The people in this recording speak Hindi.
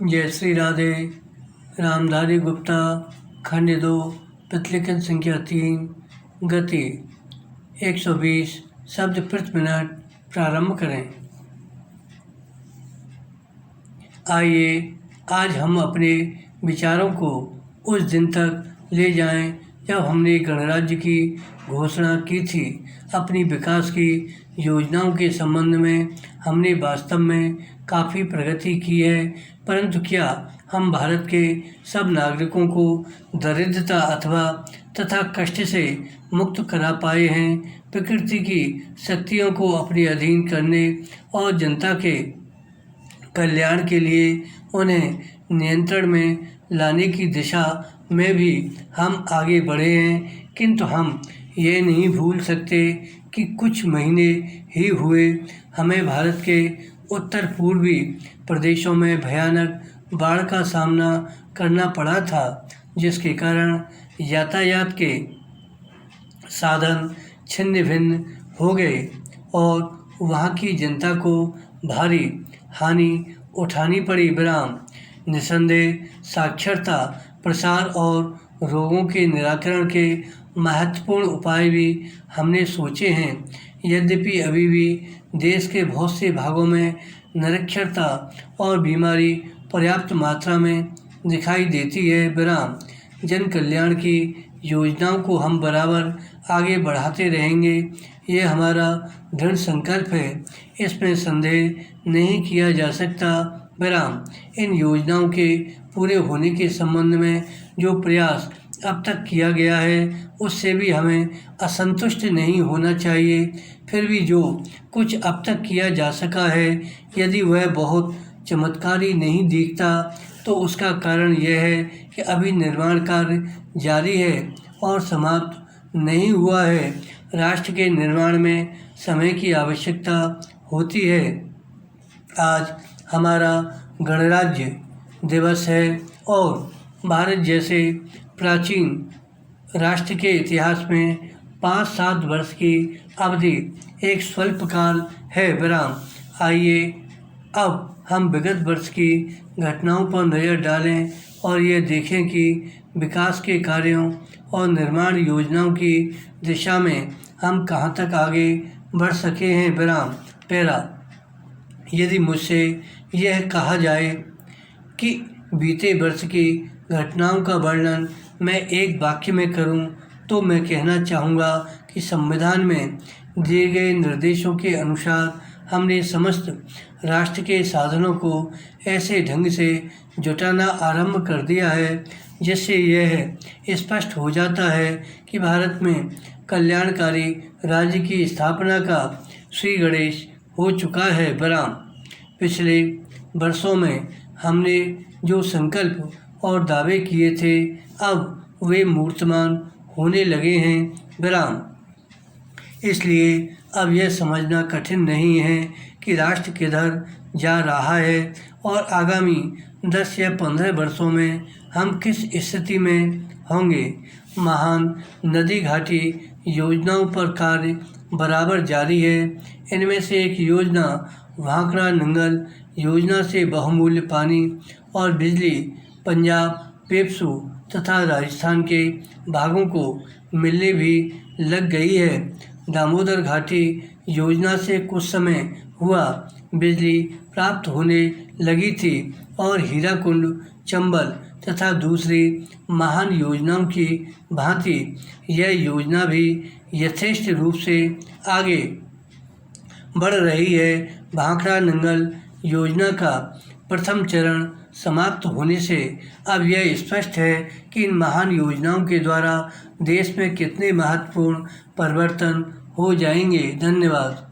जय श्री राधे। रामधारी गुप्ता, खंड 2, प्रतिलेखन संख्या 3, गति 120 शब्द प्रति मिनट। प्रारंभ करें। आइए आज हम अपने विचारों को उस दिन तक ले जाएं जब हमने गणराज्य की घोषणा की थी। अपनी विकास की योजनाओं के संबंध में हमने वास्तव में काफ़ी प्रगति की है, परंतु क्या हम भारत के सब नागरिकों को दरिद्रता तथा कष्ट से मुक्त करा पाए हैं? प्रकृति की शक्तियों को अपने अधीन करने और जनता के कल्याण के लिए उन्हें नियंत्रण में लाने की दिशा में भी हम आगे बढ़े हैं, किंतु हम ये नहीं भूल सकते कि कुछ महीने ही हुए हमें भारत के उत्तर पूर्वी प्रदेशों में भयानक बाढ़ का सामना करना पड़ा था, जिसके कारण यातायात के साधन छिन्न भिन्न हो गए और वहाँ की जनता को भारी हानि उठानी पड़ी। विराम। निसंदेह साक्षरता, प्रसार और रोगों के निराकरण के महत्वपूर्ण उपाय भी हमने सोचे हैं। यद्यपि अभी भी देश के बहुत से भागों में निरक्षरता और बीमारी पर्याप्त मात्रा में दिखाई देती है। विराम। जन कल्याण की योजनाओं को हम बराबर आगे बढ़ाते रहेंगे, ये हमारा दृढ़ संकल्प है, इसमें संदेह नहीं किया जा सकता। विराम। इन योजनाओं के पूरे होने के संबंध में जो प्रयास अब तक किया गया है उससे भी हमें असंतुष्ट नहीं होना चाहिए। फिर भी जो कुछ अब तक किया जा सका है, यदि वह बहुत चमत्कारी नहीं दिखता तो उसका कारण यह है कि अभी निर्माण कार्य जारी है और समाप्त नहीं हुआ है। राष्ट्र के निर्माण में समय की आवश्यकता होती है। आज हमारा गणराज्य दिवस है और भारत जैसे प्राचीन राष्ट्र के इतिहास में 5-7 वर्ष की अवधि एक स्वल्पकाल है। विराम। आइए अब हम विगत वर्ष की घटनाओं पर नज़र डालें और ये देखें कि विकास के कार्यों और निर्माण योजनाओं की दिशा में हम कहाँ तक आगे बढ़ सके हैं। विराम। पैरा। यदि मुझसे यह कहा जाए कि बीते वर्ष की घटनाओं का वर्णन मैं एक वाक्य में करूं, तो मैं कहना चाहूँगा कि संविधान में दिए गए निर्देशों के अनुसार हमने समस्त राष्ट्र के साधनों को ऐसे ढंग से जुटाना आरंभ कर दिया है जिससे यह स्पष्ट हो जाता है कि भारत में कल्याणकारी राज्य की स्थापना का श्री गणेश हो चुका है। विराम। पिछले वर्षों में हमने जो संकल्प और दावे किए थे, अब वे मूर्तमान होने लगे हैं। विराम। इसलिए अब यह समझना कठिन नहीं है कि राष्ट्र किधर जा रहा है और आगामी 10 या 15 वर्षों में हम किस स्थिति में होंगे। महान नदी घाटी योजनाओं पर कार्य बराबर जारी है। इनमें से एक योजना भाखड़ा नंगल योजना से बहुमूल्य पानी और बिजली पंजाब, पेप्सू तथा राजस्थान के भागों को मिलने भी लग गई है। दामोदर घाटी योजना से कुछ समय हुआ बिजली प्राप्त होने लगी थी और हीराकुंड, चंबल तथा दूसरी महान योजनाओं की भांति यह योजना भी यथेष्ट रूप से आगे बढ़ रही है। भाखड़ा नंगल योजना का प्रथम चरण समाप्त होने से अब यह स्पष्ट है कि इन महान योजनाओं के द्वारा देश में कितने महत्वपूर्ण परिवर्तन हो जाएंगे। धन्यवाद।